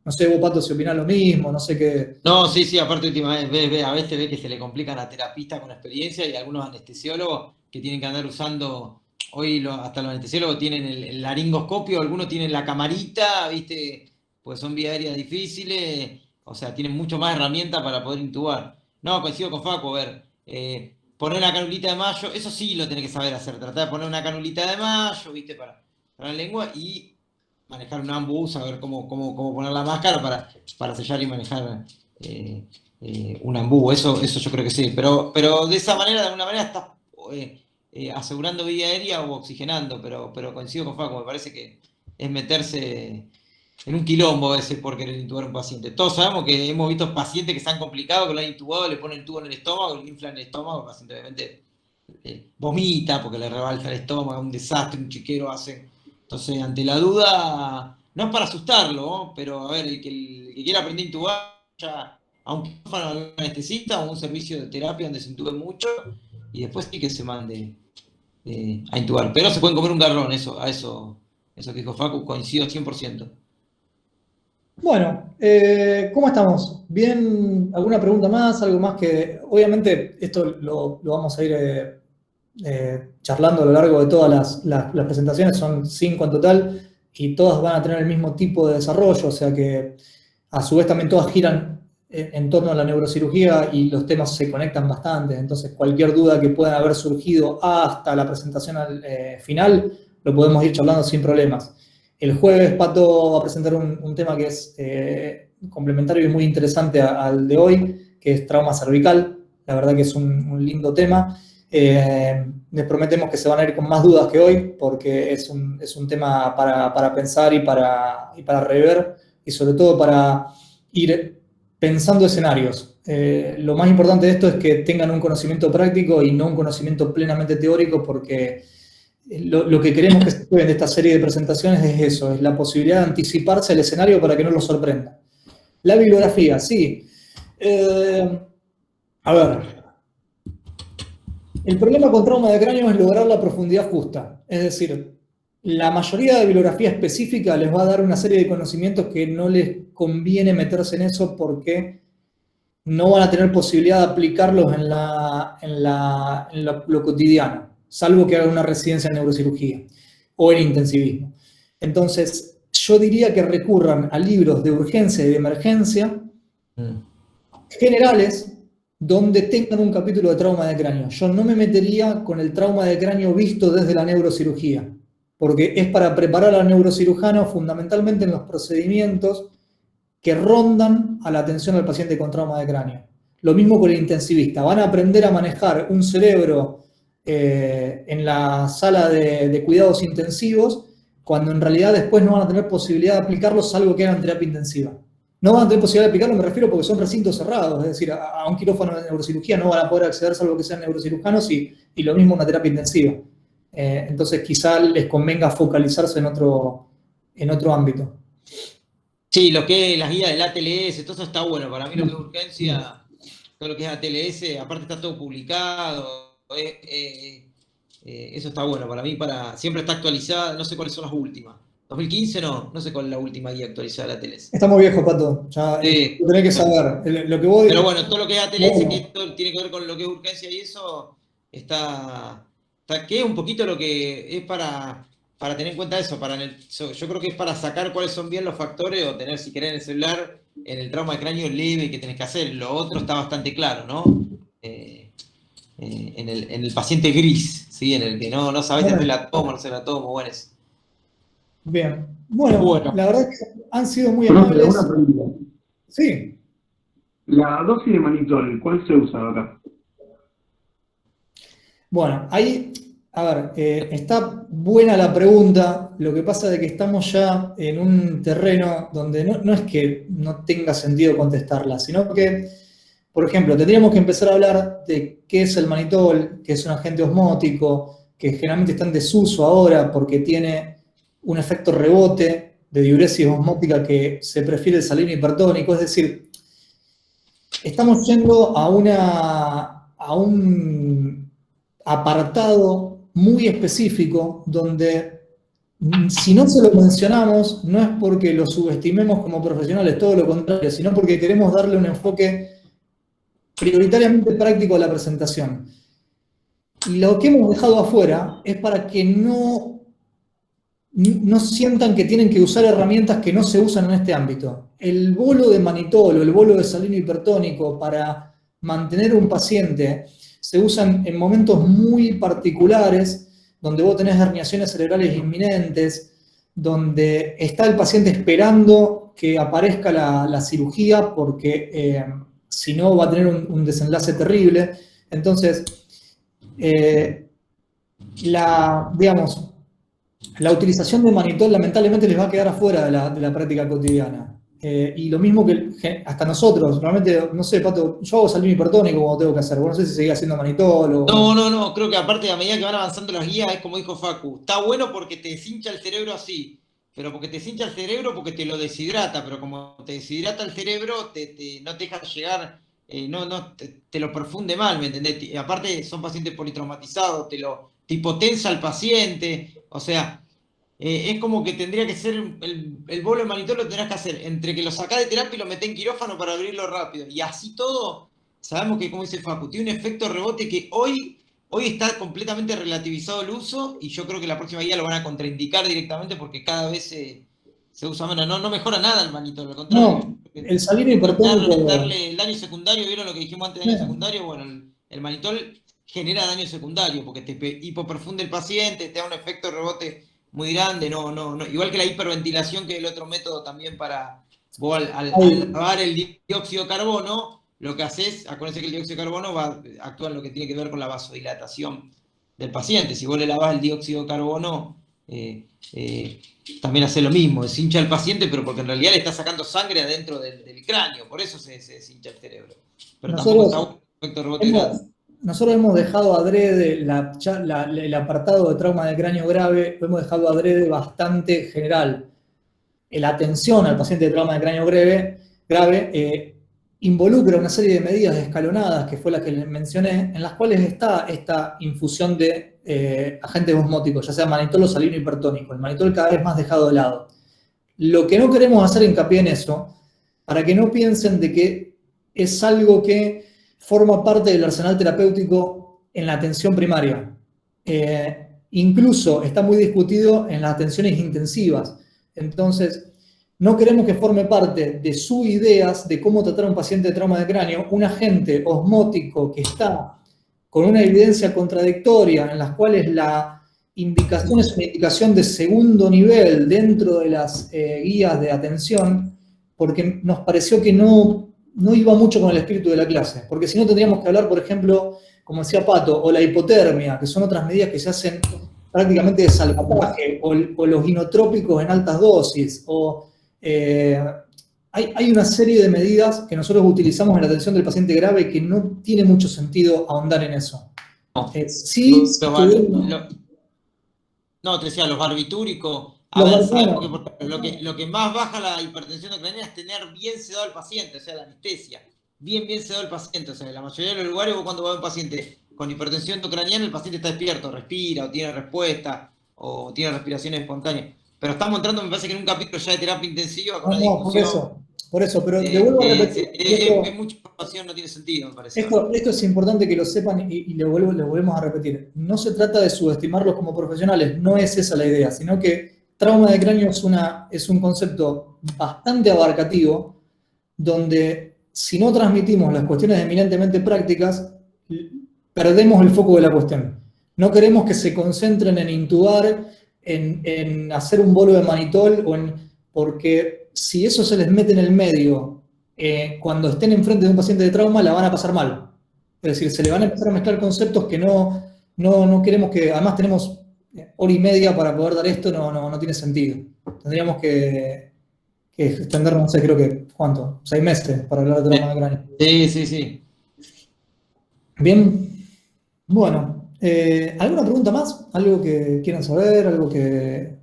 No sé, vos, Pato, si opinás lo mismo, no sé qué.
No, sí, sí, aparte últimamente a veces ve que se le complican a terapistas con experiencia y algunos anestesiólogos que tienen que andar usando, hoy hasta los anestesiólogos tienen el laringoscopio, algunos tienen la camarita, ¿viste? Pues son vías aéreas difíciles, o sea, tienen mucho más herramientas para poder intubar. No, coincido con Facu, a ver, poner una canulita de mayo, eso sí lo tenés que saber hacer, tratar de poner una canulita de mayo, ¿viste? Para la lengua y manejar un AMBU, saber cómo poner la máscara para sellar y manejar un AMBU, eso yo creo que sí, pero de esa manera, de alguna manera estás asegurando vía aérea o oxigenando, pero coincido con Facu, me parece que es meterse en un quilombo a veces por querer intubar a un paciente. Todos sabemos que hemos visto pacientes que se han complicado, que lo han intubado, le ponen el tubo en el estómago, le inflan el estómago, el paciente obviamente vomita porque le rebalsa el estómago, un desastre, un chiquero hace. Entonces, ante la duda, no es para asustarlo, ¿no? Pero a ver, el que quiera aprender a intubar, ya a un quirófano, a un anestesista o a un servicio de terapia donde se intube mucho y después sí que se mande a intubar. Pero se pueden comer un garrón, eso que dijo Facu, coincido 100%.
Bueno, ¿cómo estamos? ¿Bien? ¿Alguna pregunta más? ¿Algo más que...? Obviamente esto lo vamos a ir charlando a lo largo de todas las presentaciones, son 5 en total, y todas van a tener el mismo tipo de desarrollo, o sea que a su vez también todas giran en torno a la neurocirugía y los temas se conectan bastante, entonces cualquier duda que pueda haber surgido hasta la presentación final, lo podemos ir charlando sin problemas. El jueves Pato va a presentar un tema que es complementario y muy interesante al de hoy, que es trauma cervical. La verdad que es un lindo tema. Les prometemos que se van a ir con más dudas que hoy, porque es un tema para pensar y para rever, y sobre todo para ir pensando escenarios. Lo más importante de esto es que tengan un conocimiento práctico y no un conocimiento plenamente teórico, porque lo que queremos que se lleven de esta serie de presentaciones es eso, es la posibilidad de anticiparse al escenario para que no los sorprenda. La bibliografía, sí. A ver, el problema con trauma de cráneo es lograr la profundidad justa. Es decir, la mayoría de bibliografía específica les va a dar una serie de conocimientos que no les conviene meterse en eso porque no van a tener posibilidad de aplicarlos en lo cotidiano, salvo que hagan una residencia en neurocirugía o en intensivismo. Entonces, yo diría que recurran a libros de urgencia y de emergencia generales donde tengan un capítulo de trauma de cráneo. Yo no me metería con el trauma de cráneo visto desde la neurocirugía, porque es para preparar al neurocirujano fundamentalmente en los procedimientos que rondan a la atención al paciente con trauma de cráneo. Lo mismo con el intensivista. Van a aprender a manejar un cerebro en la sala de cuidados intensivos, cuando en realidad después no van a tener posibilidad de aplicarlo, salvo que hagan terapia intensiva. No van a tener posibilidad de aplicarlo, me refiero porque son recintos cerrados, es decir, a un quirófano de neurocirugía no van a poder acceder salvo que sean neurocirujanos y lo mismo una terapia intensiva. Entonces quizá les convenga focalizarse en otro ámbito.
Sí, lo que es las guías del ATLS, todo eso está bueno. Para mí lo que es urgencia, todo lo que es ATLS, aparte está todo publicado. Eso está bueno. Para mí siempre está actualizada, no sé cuáles son las últimas. 2015 no sé cuál es la última guía actualizada de ATLS.
Está muy viejo, Pato. Ya
Sí.
lo tenés que saber.
Pero bueno, todo lo que es ATLS, que esto tiene que ver con lo que es urgencia y eso, está que es un poquito lo que es para tener en cuenta eso. Yo creo que es para sacar cuáles son bien los factores o tener, si querés, en el celular, en el trauma de cráneo leve que tenés que hacer. Lo otro está bastante claro, ¿no? En el paciente gris, ¿sí? En el que no sabés si se la tomo o no se la tomo, bueno, es.
Bien. Bueno, la verdad es que han sido muy amables.
Una pregunta.
Sí.
La dosis de manitol, ¿cuál se usa acá?
Bueno, ahí, a ver, está buena la pregunta. Lo que pasa es que estamos ya en un terreno donde no es que no tenga sentido contestarla, sino que, por ejemplo, tendríamos que empezar a hablar de qué es el manitol, que es un agente osmótico, que generalmente está en desuso ahora porque tiene un efecto rebote de diuresis osmótica que se prefiere el salino hipertónico. Es decir, estamos yendo a un apartado muy específico donde, si no se lo mencionamos, no es porque lo subestimemos como profesionales, todo lo contrario, sino porque queremos darle un enfoque prioritariamente práctico a la presentación. Y lo que hemos dejado afuera es para que no sientan que tienen que usar herramientas que no se usan en este ámbito. El bolo de manitol o el bolo de salino hipertónico para mantener un paciente se usan en momentos muy particulares, donde vos tenés herniaciones cerebrales inminentes, donde está el paciente esperando que aparezca la cirugía, porque si no va a tener un desenlace terrible. Entonces, la utilización de manitol lamentablemente les va a quedar afuera de la práctica cotidiana. Y lo mismo que hasta nosotros, realmente, no sé, Pato, yo hago salino hipertónico como tengo que hacer. Bueno, no sé si seguía haciendo manitol o...
No, creo que aparte a medida que van avanzando las guías, es como dijo Facu, está bueno porque te deshincha el cerebro así, pero porque te deshincha el cerebro porque te lo deshidrata, pero como te deshidrata el cerebro, no te deja llegar, te lo perfunde mal, ¿me entendés? Y aparte son pacientes politraumatizados, te hipotensa al paciente, o sea... es como que tendría que ser el bolo de manitol, lo tendrás que hacer entre que lo sacás de terapia y lo metés en quirófano para abrirlo rápido. Y así todo, sabemos que, como dice Facu, tiene un efecto rebote que hoy está completamente relativizado el uso, y yo creo que la próxima guía lo van a contraindicar directamente porque cada vez se usa menos. No mejora nada el manitol, al contrario.
No, el salino hipertónico...
Darle el daño secundario, ¿vieron lo que dijimos antes de daño secundario? Bueno, el manitol genera daño secundario porque te hipoperfunde el paciente, te da un efecto rebote muy grande, igual que la hiperventilación, que es el otro método también para vos al lavar el dióxido de carbono, lo que haces, acuérdense que el dióxido de carbono actúa en lo que tiene que ver con la vasodilatación del paciente. Si vos le lavás el dióxido de carbono, también hace lo mismo, deshincha al paciente, pero porque en realidad le está sacando sangre adentro del cráneo, por eso se deshincha el cerebro. Pero tampoco está un efecto rebote grande.
Nosotros hemos dejado adrede el apartado de trauma de cráneo grave, lo hemos dejado adrede bastante general. La atención al paciente de trauma de cráneo grave involucra una serie de medidas escalonadas, que fue la que les mencioné, en las cuales está esta infusión de agentes osmóticos, ya sea manitol o salino hipertónico. El manitol cada vez más dejado de lado. Lo que no queremos hacer hincapié en eso, para que no piensen de que es algo que forma parte del arsenal terapéutico en la atención primaria. Incluso está muy discutido en las atenciones intensivas. Entonces, no queremos que forme parte de sus ideas de cómo tratar a un paciente de trauma de cráneo un agente osmótico que está con una evidencia contradictoria, en las cuales la indicación es una indicación de segundo nivel dentro de las guías de atención, porque nos pareció que no no iba mucho con el espíritu de la clase, porque si no tendríamos que hablar, por ejemplo, como decía Pato, o la hipotermia, que son otras medidas que se hacen prácticamente de salvataje, o los inotrópicos en altas dosis, o hay una serie de medidas que nosotros utilizamos en la atención del paciente grave que no tiene mucho sentido ahondar en eso. Sí,
no, te decía, los barbitúricos, sabemos que lo que más baja la hipertensión intracraneana es tener bien sedado al paciente, o sea, la anestesia, bien sedado al paciente, o sea, en la mayoría de los lugares vos cuando vas a un paciente con hipertensión intracraneana, el paciente está despierto, respira, o tiene respuesta, o tiene respiraciones espontáneas. Pero estamos entrando, me parece que en un capítulo ya de terapia intensiva con una discusión.
Por eso, pero te vuelvo a repetir.
Mucha información, no tiene sentido, me parece.
Esto es importante que lo sepan y lo volvemos a repetir. No se trata de subestimarlos como profesionales, no es esa la idea, sino que trauma de cráneo es un concepto bastante abarcativo, donde si no transmitimos las cuestiones eminentemente prácticas, perdemos el foco de la cuestión. No queremos que se concentren en intubar, en hacer un bolo de manitol, porque si eso se les mete en el medio, cuando estén enfrente de un paciente de trauma, la van a pasar mal. Es decir, se le van a empezar a mezclar conceptos que no queremos que... Además tenemos hora y media para poder dar esto, no tiene sentido. Tendríamos que extender, no sé, creo que, ¿cuánto? 6 meses para hablar de trauma de cráneo.
Sí.
Bien. Bueno, ¿alguna pregunta más? ¿Algo que quieran saber? ¿Algo que...?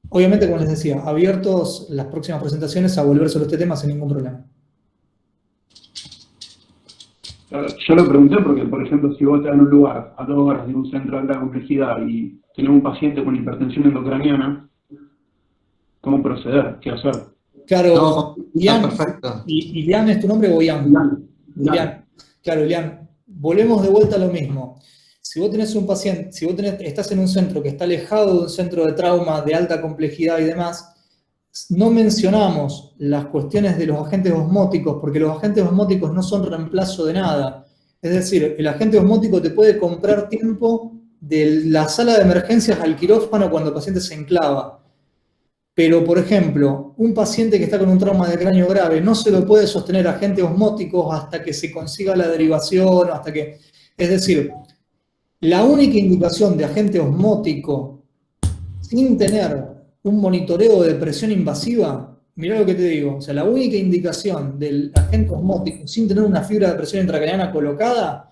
Obviamente, como les decía, abiertos las próximas presentaciones a volver sobre este tema sin ningún problema.
Yo lo pregunté porque, por ejemplo, si vos estás en un lugar a 2 horas de un centro de alta complejidad y tenés un paciente con hipertensión endocraniana, ¿cómo proceder? ¿Qué hacer?
Claro, Ilian,
perfecto.
¿Ilian es tu nombre o Ian? Ilian. Claro, Ilian, volvemos de vuelta a lo mismo. Si vos tenés un paciente, estás en un centro que está alejado de un centro de trauma de alta complejidad y demás, no mencionamos las cuestiones de los agentes osmóticos, porque los agentes osmóticos no son reemplazo de nada. Es decir, el agente osmótico te puede comprar tiempo de la sala de emergencias al quirófano cuando el paciente se enclava. Pero, por ejemplo, un paciente que está con un trauma de cráneo grave no se lo puede sostener agentes osmóticos hasta que se consiga la derivación, es decir, la única indicación de agente osmótico sin tener un monitoreo de presión invasiva, mirá lo que te digo, o sea, la única indicación del agente osmótico sin tener una fibra de presión intracraneana colocada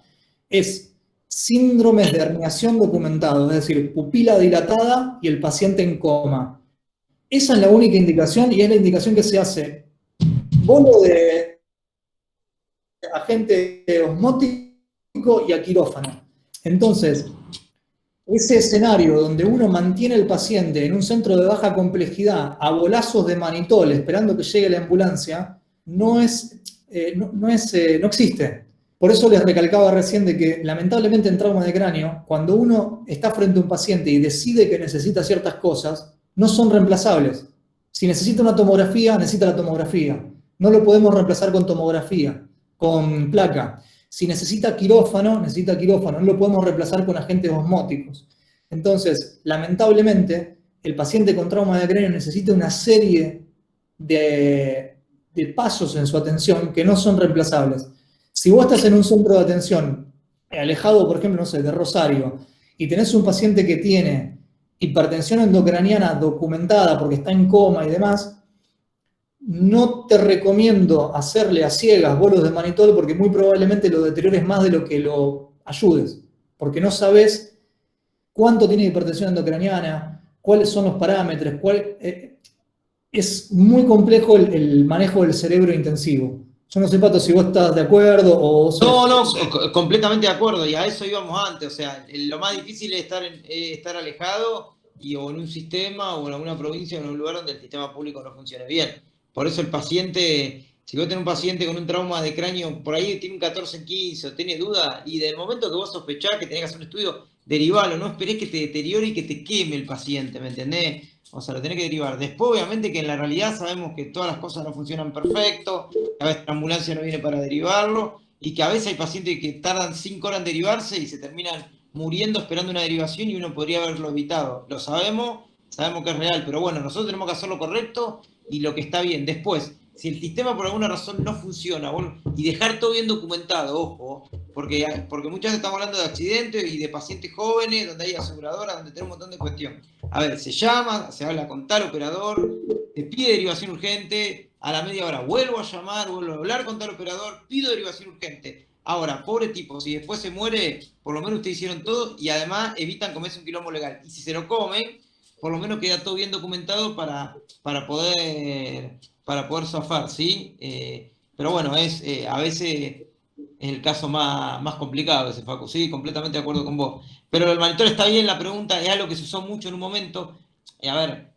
es síndromes de herniación documentado, es decir, pupila dilatada y el paciente en coma. Esa es la única indicación y es la indicación que se hace. Bolo de agente osmótico y a quirófano. Entonces, ese escenario donde uno mantiene al paciente en un centro de baja complejidad a bolazos de manitol esperando que llegue la ambulancia, no existe. Por eso les recalcaba recién de que lamentablemente en trauma de cráneo, cuando uno está frente a un paciente y decide que necesita ciertas cosas, no son reemplazables. Si necesita una tomografía, necesita la tomografía. No lo podemos reemplazar con tomografía, con placa. Si necesita quirófano, no lo podemos reemplazar con agentes osmóticos. Entonces, lamentablemente, el paciente con trauma de cráneo necesita una serie de pasos en su atención que no son reemplazables. Si vos estás en un centro de atención alejado, por ejemplo, no sé, de Rosario, y tenés un paciente que tiene hipertensión endocraniana documentada porque está en coma y demás, no te recomiendo hacerle a ciegas bolos de manitol porque muy probablemente lo deteriores más de lo que lo ayudes, porque no sabes cuánto tiene hipertensión endocraniana, cuáles son los parámetros, es muy complejo el manejo del cerebro intensivo. Yo no sé, Pato, si vos estás de acuerdo o...
No, completamente de acuerdo, y a eso íbamos antes, o sea, lo más difícil es estar alejado o en un sistema o en alguna provincia o en un lugar donde el sistema público no funcione bien. Por eso el paciente, si vos tenés un paciente con un trauma de cráneo, por ahí tiene un 14 en 15 o tiene duda, y del momento que vos sospechás que tenés que hacer un estudio, derivalo, no esperés que te deteriore y que te queme el paciente, ¿me entendés? O sea, lo tenés que derivar. Después, obviamente, que en la realidad sabemos que todas las cosas no funcionan perfecto, que a veces la ambulancia no viene para derivarlo, y que a veces hay pacientes que tardan 5 horas en derivarse y se terminan muriendo esperando una derivación y uno podría haberlo evitado. Lo sabemos que es real, pero bueno, nosotros tenemos que hacer lo correcto y lo que está bien. Después, si el sistema por alguna razón no funciona, y dejar todo bien documentado, ojo, porque muchas veces estamos hablando de accidentes y de pacientes jóvenes, donde hay aseguradoras, donde tenemos un montón de cuestiones. A ver, se llama, se habla con tal operador, te pide derivación urgente, a la media hora vuelvo a llamar, vuelvo a hablar con tal operador, pido derivación urgente. Ahora, pobre tipo, si después se muere, por lo menos ustedes hicieron todo y además evitan comerse un quilombo legal. Y si se lo comen, por lo menos queda todo bien documentado para poder zafar, ¿sí? Pero bueno, a veces es el caso más complicado ese, Facu, sí, completamente de acuerdo con vos. Pero el monitor está bien, la pregunta es algo que se usó mucho en un momento. A ver,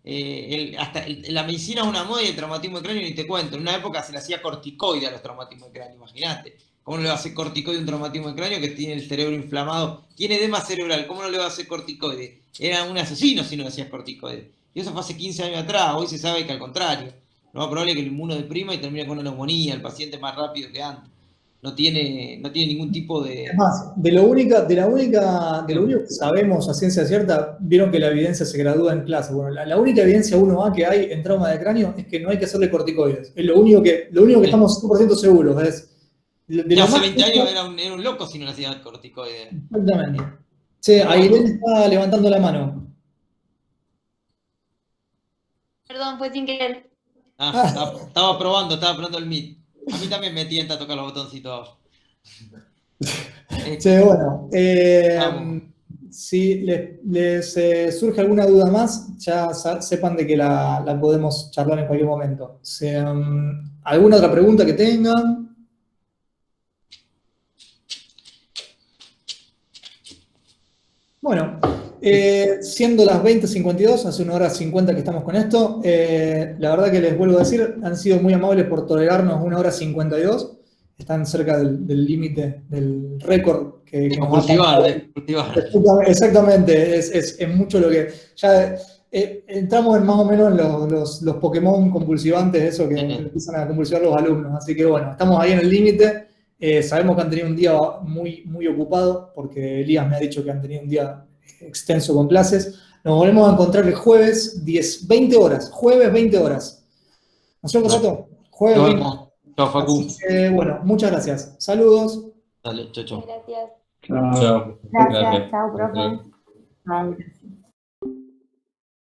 la medicina es una moda y el traumatismo de cráneo ni te cuento. En una época se le hacía corticoide a los traumatismos de cráneo, imagínate. ¿Cómo no le va a hacer corticoide a un traumatismo de cráneo que tiene el cerebro inflamado? Tiene edema cerebral, ¿cómo no le va a hacer corticoide? Era un asesino si no le hacías corticoide. Y eso fue hace 15 años atrás, hoy se sabe que al contrario. Lo más probable es que el inmunodeprima y termine con una neumonía, el paciente más rápido que antes. No tiene ningún tipo de...
Es más, de lo único que sabemos a ciencia cierta, vieron que la evidencia se gradúa en clase. Bueno, la única evidencia 1A que hay en trauma de cráneo es que no hay que hacerle corticoides. Es lo único que estamos 100% seguros.
Hace 20 años era un loco si no le hacía corticoide.
Exactamente. Sí, Aguilén está levantando la mano.
Perdón, fue sin querer.
Estaba probando el Meet. A mí también me tienta a tocar los botoncitos abajo.
Sí, bueno. Si les surge alguna duda más, ya sepan de que la podemos charlar en cualquier momento. ¿Alguna otra pregunta que tengan? Bueno, siendo las 20:52, hace 1h50 que estamos con esto, la verdad que les vuelvo a decir, han sido muy amables por tolerarnos 1h52, están cerca del límite, del récord que nos
cultivar.
Exactamente, es mucho lo que... Ya entramos en más o menos en los Pokémon convulsivantes, eso que empiezan a convulsionar los alumnos, así que bueno, estamos ahí en el límite. Sabemos que han tenido un día muy, muy ocupado, porque Elías me ha dicho que han tenido un día extenso con clases. Nos volvemos a encontrar el jueves, 20 horas. Jueves, 20 horas. ¿No es cierto, Pato? Jueves, 20.
Chao, Facu.
Así que, bueno, muchas gracias. Saludos.
Dale, chao.
Gracias.
Chao.
Gracias,
Gracias.
chao, profe. Ay, gracias.